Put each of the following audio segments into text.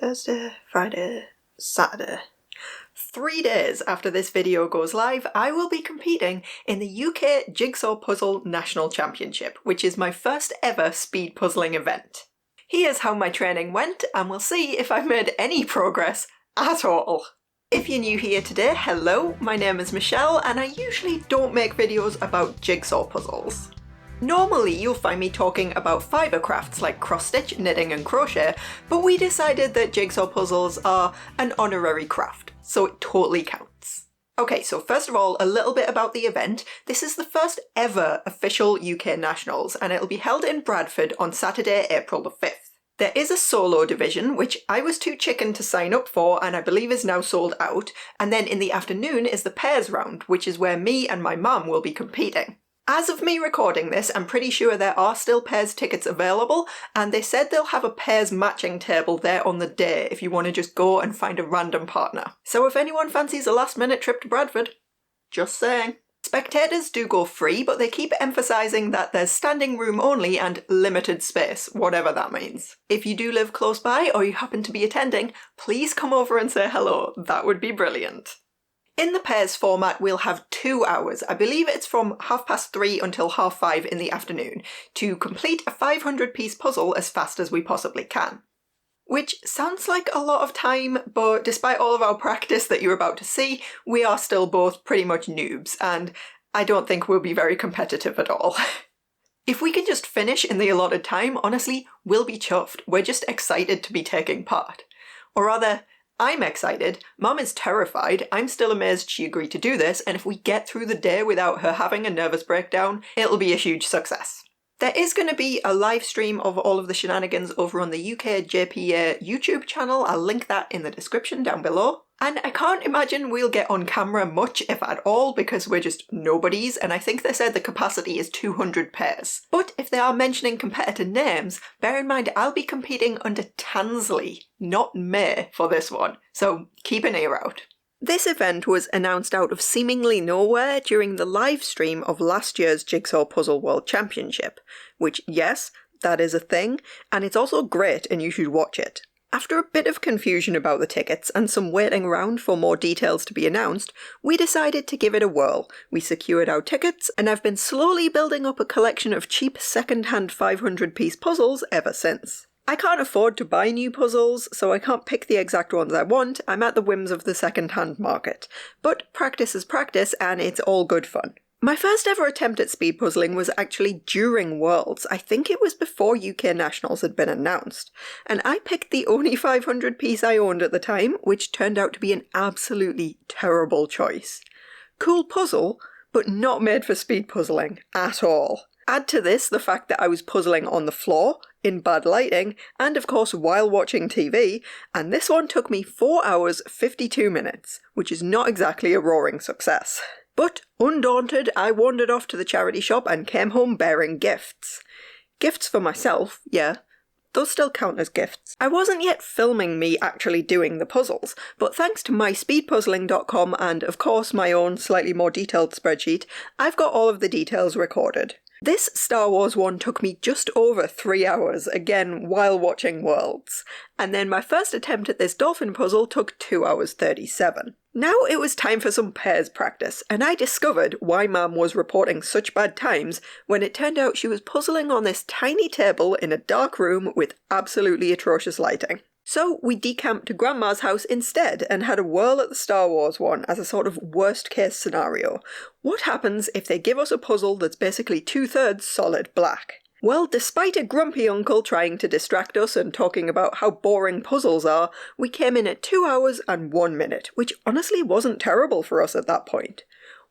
Thursday, Friday, Saturday. 3 days after this video goes live, I will be competing in the UK Jigsaw Puzzle National Championship, which is my first ever speed puzzling event. Here's how my training went, and we'll see if I've made any progress at all. If you're new here today, hello, my name is Michelle, and I usually don't make videos about jigsaw puzzles. Normally you'll find me talking about fibre crafts like cross-stitch, knitting and crochet, but we decided that jigsaw puzzles are an honorary craft, so it totally counts. Okay, so first of all, a little bit about the event. This is the first ever official UK Nationals, and it'll be held in Bradford on Saturday, April the 5th. There is a solo division, which I was too chicken to sign up for and I believe is now sold out, and then in the afternoon is the pairs round, which is where me and my mum will be competing. As of me recording this, I'm pretty sure there are still pairs tickets available, and they said they'll have a pairs matching table there on the day if you want to just go and find a random partner. So if anyone fancies a last minute trip to Bradford, just saying. Spectators do go free, but they keep emphasising that there's standing room only and limited space, whatever that means. If you do live close by or you happen to be attending, please come over and say hello, that would be brilliant. In the pairs format, we'll have 2 hours, I believe it's from 3:30 until 5:30 in the afternoon, to complete a 500-piece puzzle as fast as we possibly can. Which sounds like a lot of time, but despite all of our practice that you're about to see, we are still both pretty much noobs, and I don't think we'll be very competitive at all. If we can just finish in the allotted time, honestly, we'll be chuffed. We're just excited to be taking part. Or rather, I'm excited, Mum is terrified, I'm still amazed she agreed to do this, and if we get through the day without her having a nervous breakdown, it'll be a huge success. There is going to be a live stream of all of the shenanigans over on the UK JPA YouTube channel, I'll link that in the description down below. And I can't imagine we'll get on camera much, if at all, because we're just nobodies, and I think they said the capacity is 200 pairs. But if they are mentioning competitor names, bear in mind I'll be competing under Tansley, not May, for this one, so keep an ear out. This event was announced out of seemingly nowhere during the live stream of last year's Jigsaw Puzzle World Championship, which, yes, that is a thing, and it's also great and you should watch it. After a bit of confusion about the tickets and some waiting around for more details to be announced, we decided to give it a whirl. We secured our tickets, and I've been slowly building up a collection of cheap second-hand 500-piece puzzles ever since. I can't afford to buy new puzzles, so I can't pick the exact ones I want. I'm at the whims of the second-hand market. But practice is practice, and it's all good fun. My first ever attempt at speed puzzling was actually during Worlds. I think it was before UK Nationals had been announced. And I picked the only 500 piece I owned at the time, which turned out to be an absolutely terrible choice. Cool puzzle, but not made for speed puzzling at all. Add to this the fact that I was puzzling on the floor, in bad lighting, and of course while watching TV, and this one took me 4 hours 52 minutes, which is not exactly a roaring success. But, undaunted, I wandered off to the charity shop and came home bearing gifts. Gifts for myself, yeah, those still count as gifts. I wasn't yet filming me actually doing the puzzles, but thanks to myspeedpuzzling.com and of course my own slightly more detailed spreadsheet, I've got all of the details recorded. This Star Wars one took me just over 3 hours, again while watching Worlds. And then my first attempt at this dolphin puzzle took 2 hours 37. Now it was time for some pairs practice, and I discovered why Mum was reporting such bad times when it turned out she was puzzling on this tiny table in a dark room with absolutely atrocious lighting. So we decamped to Grandma's house instead and had a whirl at the Star Wars one as a sort of worst case scenario. What happens if they give us a puzzle that's basically 2/3 solid black? Well, despite a grumpy uncle trying to distract us and talking about how boring puzzles are, we came in at 2 hours and 1 minute, which honestly wasn't terrible for us at that point.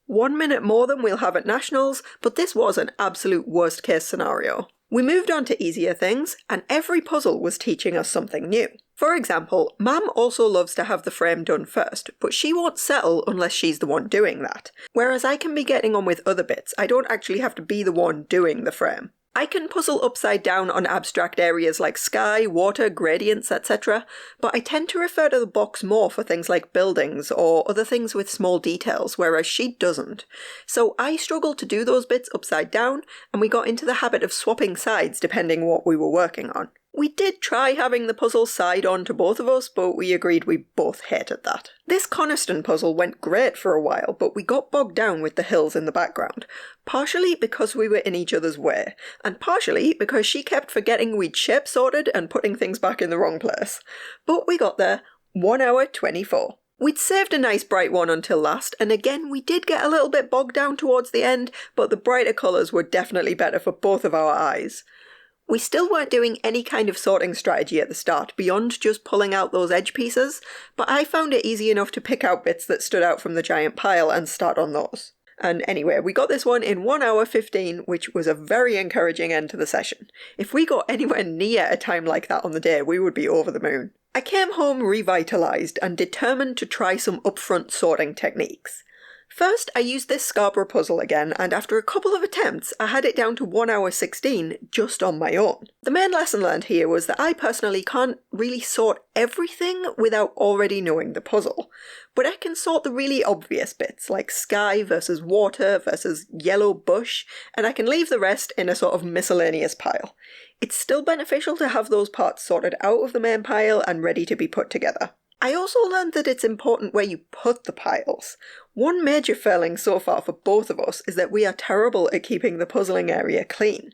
1 minute more than we'll have at Nationals, but this was an absolute worst case scenario. We moved on to easier things, and every puzzle was teaching us something new. For example, Mum also loves to have the frame done first, but she won't settle unless she's the one doing that. Whereas I can be getting on with other bits, I don't actually have to be the one doing the frame. I can puzzle upside down on abstract areas like sky, water, gradients, etc., but I tend to refer to the box more for things like buildings or other things with small details, whereas she doesn't. So I struggled to do those bits upside down, and we got into the habit of swapping sides depending what we were working on. We did try having the puzzle side on to both of us, but we agreed we both hated that. This Coniston puzzle went great for a while, but we got bogged down with the hills in the background, partially because we were in each other's way, and partially because she kept forgetting we'd shape sorted and putting things back in the wrong place. But we got there, 1 hour 24. We'd saved a nice bright one until last, and again we did get a little bit bogged down towards the end, but the brighter colours were definitely better for both of our eyes. We still weren't doing any kind of sorting strategy at the start, beyond just pulling out those edge pieces, but I found it easy enough to pick out bits that stood out from the giant pile and start on those. And anyway, we got this one in 1 hour 15, which was a very encouraging end to the session. If we got anywhere near a time like that on the day, we would be over the moon. I came home revitalised and determined to try some upfront sorting techniques. First, I used this Scarborough puzzle again, and after a couple of attempts, I had it down to 1 hour 16 just on my own. The main lesson learned here was that I personally can't really sort everything without already knowing the puzzle, but I can sort the really obvious bits, like sky versus water versus yellow bush, and I can leave the rest in a sort of miscellaneous pile. It's still beneficial to have those parts sorted out of the main pile and ready to be put together. I also learned that it's important where you put the piles. One major failing so far for both of us is that we are terrible at keeping the puzzling area clean.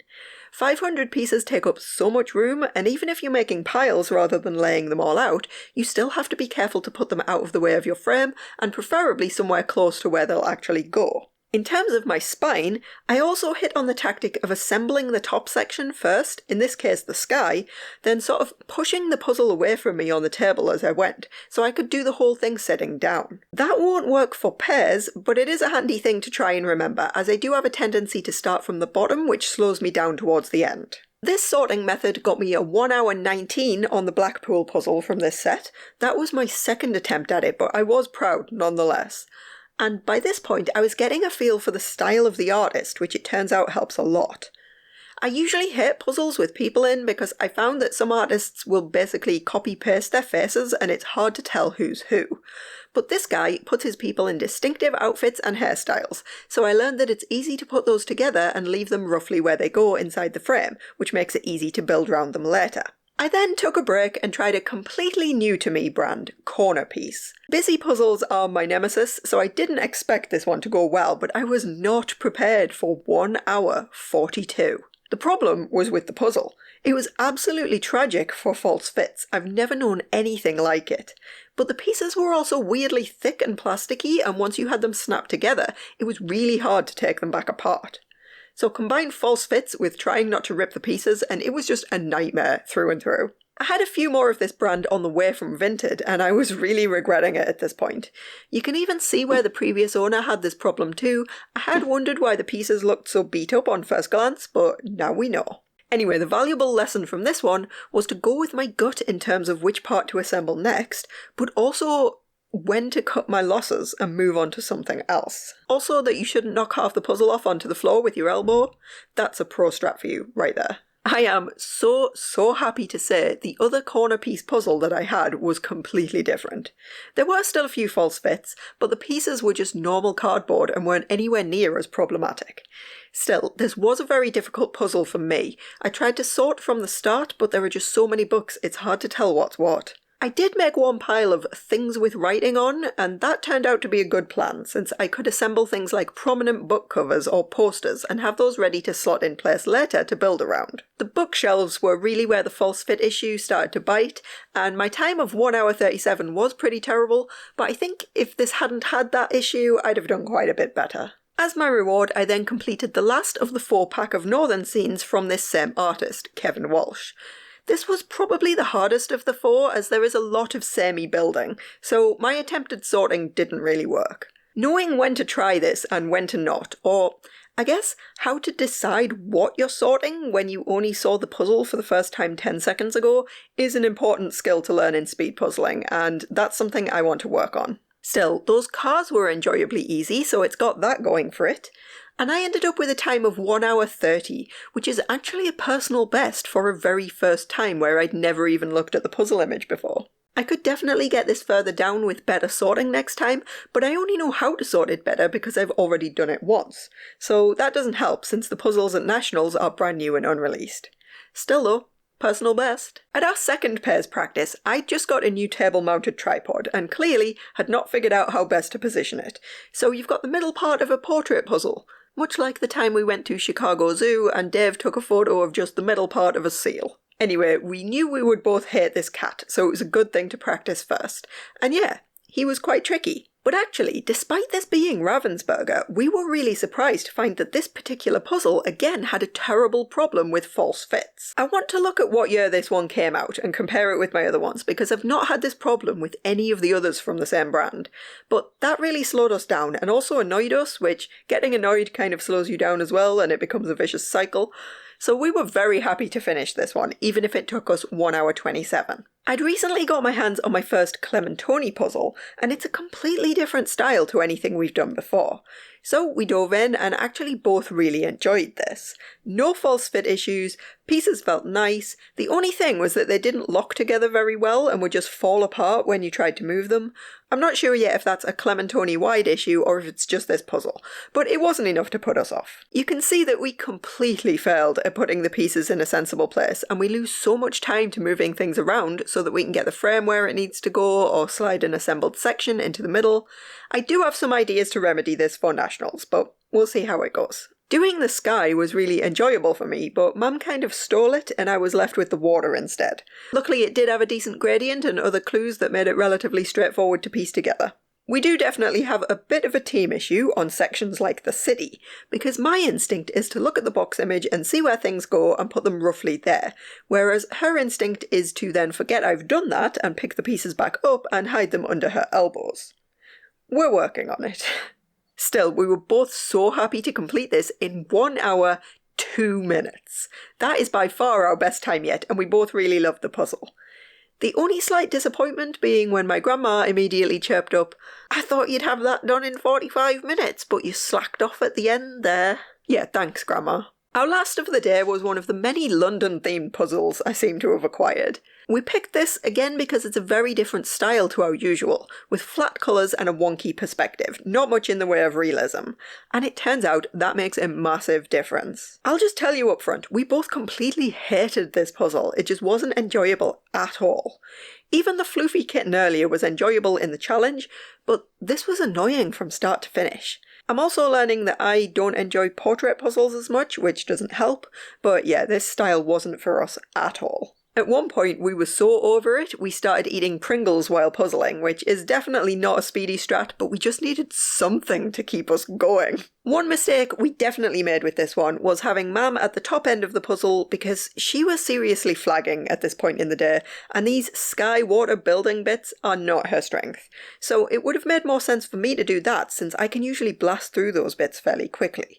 500 pieces take up so much room, and even if you're making piles rather than laying them all out, you still have to be careful to put them out of the way of your frame, and preferably somewhere close to where they'll actually go. In terms of my spine, I also hit on the tactic of assembling the top section first, in this case the sky, then sort of pushing the puzzle away from me on the table as I went, so I could do the whole thing sitting down. That won't work for pairs, but it is a handy thing to try and remember, as I do have a tendency to start from the bottom, which slows me down towards the end. This sorting method got me a 1 hour 19 on the Blackpool puzzle from this set. That was my second attempt at it, but I was proud nonetheless. And by this point I was getting a feel for the style of the artist, which it turns out helps a lot. I usually hate puzzles with people in because I found that some artists will basically copy-paste their faces and it's hard to tell who's who. But this guy puts his people in distinctive outfits and hairstyles, so I learned that it's easy to put those together and leave them roughly where they go inside the frame, which makes it easy to build around them later. I then took a break and tried a completely new to me brand, corner piece. Busy puzzles are my nemesis, so I didn't expect this one to go well, but I was not prepared for 1 hour 42. The problem was with the puzzle. It was absolutely tragic for false fits. I've never known anything like it. But the pieces were also weirdly thick and plasticky, and once you had them snapped together, it was really hard to take them back apart. So combine false fits with trying not to rip the pieces, and it was just a nightmare through and through. I had a few more of this brand on the way from Vinted, and I was really regretting it at this point. You can even see where the previous owner had this problem too. I had wondered why the pieces looked so beat up on first glance, but now we know. Anyway, the valuable lesson from this one was to go with my gut in terms of which part to assemble next, but also when to cut my losses and move on to something else. Also that you shouldn't knock half the puzzle off onto the floor with your elbow. That's a pro strat for you right there. I am so happy to say the other corner piece puzzle that I had was completely different. There were still a few false fits, but the pieces were just normal cardboard and weren't anywhere near as problematic. Still, this was a very difficult puzzle for me. I tried to sort from the start, but there are just so many books it's hard to tell what's what. I did make one pile of things with writing on, and that turned out to be a good plan, since I could assemble things like prominent book covers or posters and have those ready to slot in place later to build around. The bookshelves were really where the false fit issue started to bite, and my time of 1 hour 37 was pretty terrible, but I think if this hadn't had that issue, I'd have done quite a bit better. As my reward, I then completed the last of the 4-pack of Northern scenes from this same artist, Kevin Walsh. This was probably the hardest of the 4, as there is a lot of samey building, so my attempted sorting didn't really work. Knowing when to try this and when to not, or I guess how to decide what you're sorting when you only saw the puzzle for the first time 10 seconds ago, is an important skill to learn in speed puzzling, and that's something I want to work on. Still, those cars were enjoyably easy, so it's got that going for it. And I ended up with a time of 1 hour 30, which is actually a personal best for a very first time where I'd never even looked at the puzzle image before. I could definitely get this further down with better sorting next time, but I only know how to sort it better because I've already done it once. So that doesn't help since the puzzles at Nationals are brand new and unreleased. Still though, Personal best. At our second pairs practice, I just got a new table-mounted tripod and clearly had not figured out how best to position it. So you've got the middle part of a portrait puzzle, much like the time we went to Chicago Zoo and Dave took a photo of just the middle part of a seal. Anyway, we knew we would both hate this cat, so it was a good thing to practice first. And yeah, he was quite tricky. But actually, despite this being Ravensburger, we were really surprised to find that this particular puzzle again had a terrible problem with false fits. I want to look at what year this one came out and compare it with my other ones, because I've not had this problem with any of the others from the same brand. But that really slowed us down and also annoyed us, which getting annoyed kind of slows you down as well and it becomes a vicious cycle. So we were very happy to finish this one, even if it took us 1 hour 27. I'd recently got my hands on my first Clementoni puzzle, and it's a completely different style to anything we've done before. So we dove in and actually both really enjoyed this. No false fit issues, pieces felt nice, the only thing was that they didn't lock together very well and would just fall apart when you tried to move them. I'm not sure yet if that's a Clementoni-wide issue or if it's just this puzzle, but it wasn't enough to put us off. You can see that we completely failed at putting the pieces in a sensible place, and we lose so much time to moving things around so that we can get the frame where it needs to go or slide an assembled section into the middle. I do have some ideas to remedy this for nationals, but we'll see how it goes. Doing the sky was really enjoyable for me, but Mum kind of stole it and I was left with the water instead. Luckily it did have a decent gradient and other clues that made it relatively straightforward to piece together. We do definitely have a bit of a team issue on sections like the city, because my instinct is to look at the box image and see where things go and put them roughly there, whereas her instinct is to then forget I've done that and pick the pieces back up and hide them under her elbows. We're working on it. Still, we were both so happy to complete this in 1 hour, 2 minutes. That is by far our best time yet, and we both really loved the puzzle. The only slight disappointment being when my grandma immediately chirped up, "I thought you'd have that done in 45 minutes, but you slacked off at the end there." Yeah, thanks, Grandma. Our last of the day was one of the many London-themed puzzles I seem to have acquired. We picked this again because it's a very different style to our usual, with flat colours and a wonky perspective, not much in the way of realism. And it turns out that makes a massive difference. I'll just tell you up front, we both completely hated this puzzle, it just wasn't enjoyable at all. Even the floofy kitten earlier was enjoyable in the challenge, but this was annoying from start to finish. I'm also learning that I don't enjoy portrait puzzles as much, which doesn't help, but yeah, this style wasn't for us at all. At one point, we were so over it, we started eating Pringles while puzzling, which is definitely not a speedy strat, but we just needed something to keep us going. One mistake we definitely made with this one was having Mam at the top end of the puzzle because she was seriously flagging at this point in the day, and these sky water building bits are not her strength. So it would have made more sense for me to do that since I can usually blast through those bits fairly quickly.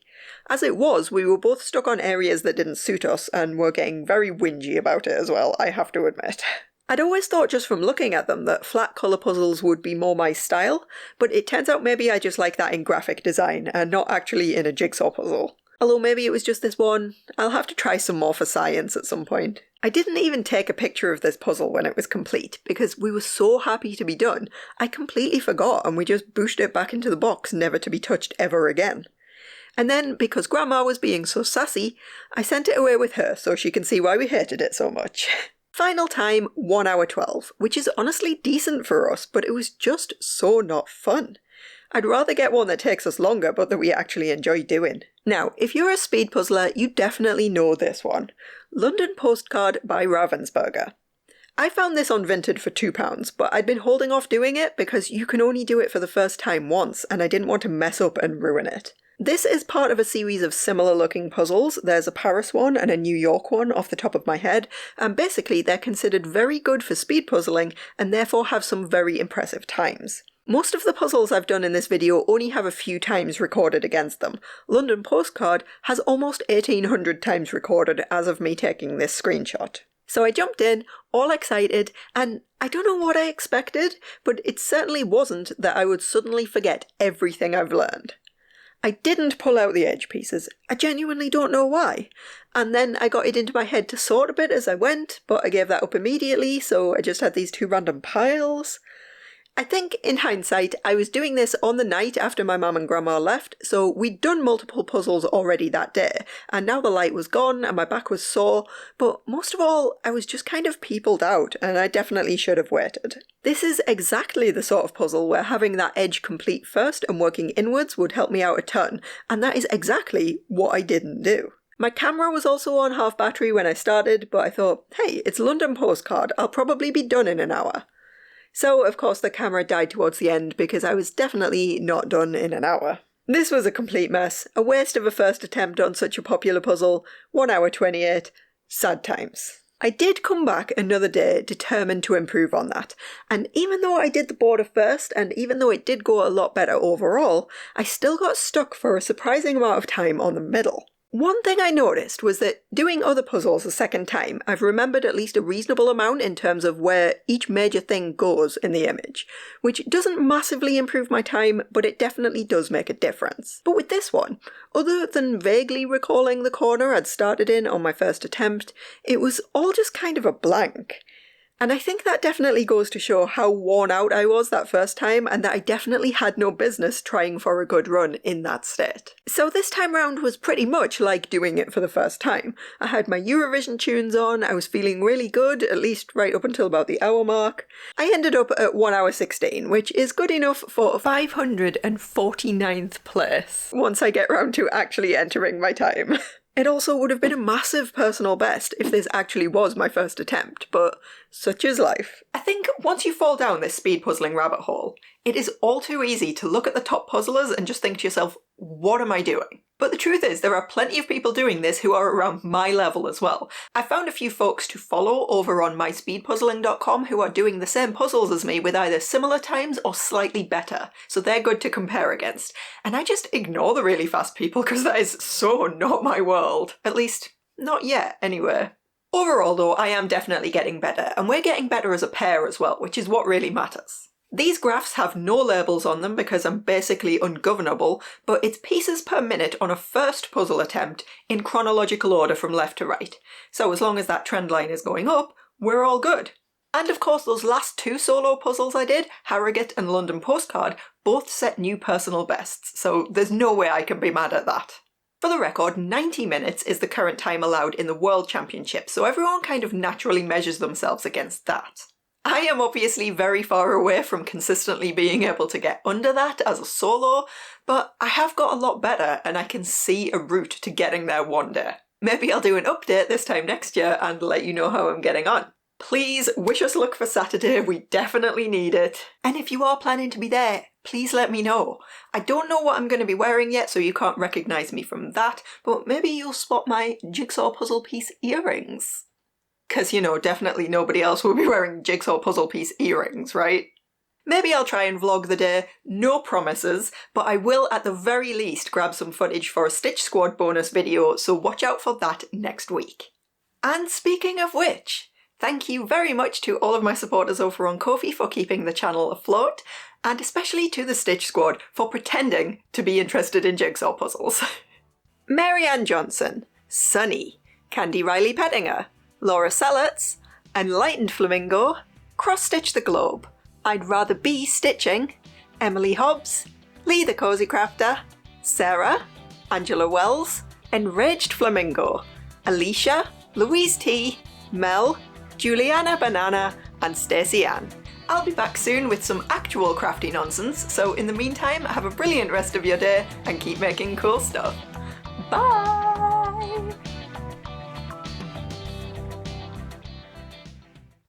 As it was, we were both stuck on areas that didn't suit us and were getting very whingy about it as well, I have to admit. I'd always thought just from looking at them that flat colour puzzles would be more my style, but it turns out maybe I just like that in graphic design and not actually in a jigsaw puzzle. Although maybe it was just this one, I'll have to try some more for science at some point. I didn't even take a picture of this puzzle when it was complete, because we were so happy to be done, I completely forgot and we just booshed it back into the box never to be touched ever again. And then, because Grandma was being so sassy, I sent it away with her so she can see why we hated it so much. Final time, 1 hour 12, which is honestly decent for us, but it was just so not fun. I'd rather get one that takes us longer but that we actually enjoy doing. Now, if you're a speed puzzler, you definitely know this one. London Postcard by Ravensburger. I found this on Vinted for £2, but I'd been holding off doing it because you can only do it for the first time once, and I didn't want to mess up and ruin it. This is part of a series of similar looking puzzles. There's a Paris one and a New York one off the top of my head, and basically they're considered very good for speed puzzling and therefore have some very impressive times. Most of the puzzles I've done in this video only have a few times recorded against them. London Postcard has almost 1800 times recorded as of me taking this screenshot. So I jumped in, all excited, and I don't know what I expected, but it certainly wasn't that I would suddenly forget everything I've learned. I didn't pull out the edge pieces, I genuinely don't know why, and then I got it into my head to sort a bit as I went, but I gave that up immediately, so I just had these two random piles. I think, in hindsight, I was doing this on the night after my mum and grandma left, so we'd done multiple puzzles already that day, and now the light was gone and my back was sore, but most of all, I was just kind of peopled out, and I definitely should have waited. This is exactly the sort of puzzle where having that edge complete first and working inwards would help me out a ton, and that is exactly what I didn't do. My camera was also on half battery when I started, but I thought, hey, it's London postcard, I'll probably be done in an hour. So, of course, the camera died towards the end because I was definitely not done in an hour. This was a complete mess, a waste of a first attempt on such a popular puzzle, 1 hour 28, sad times. I did come back another day determined to improve on that, and even though I did the border first, and even though it did go a lot better overall, I still got stuck for a surprising amount of time on the middle. One thing I noticed was that doing other puzzles a second time, I've remembered at least a reasonable amount in terms of where each major thing goes in the image, which doesn't massively improve my time, but it definitely does make a difference. But with this one, other than vaguely recalling the corner I'd started in on my first attempt, it was all just kind of a blank. And I think that definitely goes to show how worn out I was that first time, and that I definitely had no business trying for a good run in that state. So this time round was pretty much like doing it for the first time. I had my Eurovision tunes on, I was feeling really good, at least right up until about the hour mark. I ended up at 1 hour 16, which is good enough for 549th place, once I get round to actually entering my time. It also would have been a massive personal best if this actually was my first attempt, but such is life. I think once you fall down this speed puzzling rabbit hole, it is all too easy to look at the top puzzlers and just think to yourself, what am I doing? But the truth is, there are plenty of people doing this who are around my level as well. I found a few folks to follow over on myspeedpuzzling.com who are doing the same puzzles as me with either similar times or slightly better, so they're good to compare against. And I just ignore the really fast people because that is so not my world. At least, not yet, anyway. Overall though, I am definitely getting better, and we're getting better as a pair as well, which is what really matters. These graphs have no labels on them because I'm basically ungovernable, but it's pieces per minute on a first puzzle attempt in chronological order from left to right. So as long as that trend line is going up, we're all good. And of course those last 2 solo puzzles I did, Harrogate and London Postcard, both set new personal bests, so there's no way I can be mad at that. For the record, 90 minutes is the current time allowed in the World Championship, so everyone kind of naturally measures themselves against that. I am obviously very far away from consistently being able to get under that as a solo, but I have got a lot better and I can see a route to getting there one day. Maybe I'll do an update this time next year and let you know how I'm getting on. Please wish us luck for Saturday, we definitely need it. And if you are planning to be there, please let me know. I don't know what I'm going to be wearing yet, so you can't recognise me from that, but maybe you'll spot my jigsaw puzzle piece earrings. Because, you know, definitely nobody else will be wearing jigsaw puzzle piece earrings, right? Maybe I'll try and vlog the day, no promises, but I will at the very least grab some footage for a Stitch Squad bonus video, so watch out for that next week. And speaking of which, thank you very much to all of my supporters over on Ko-fi for keeping the channel afloat, and especially to the Stitch Squad for pretending to be interested in jigsaw puzzles. Mary Ann Johnson, Sunny, Candy Riley Pettinger, Laura Sellerts, Enlightened Flamingo, Cross Stitch the Globe, I'd Rather Be Stitching, Emily Hobbs, Lee the Cozy Crafter, Sarah, Angela Wells, Enraged Flamingo, Alicia, Louise T, Mel, Juliana Banana, and Stacey Ann. I'll be back soon with some actual crafty nonsense, so in the meantime, have a brilliant rest of your day and keep making cool stuff. Bye!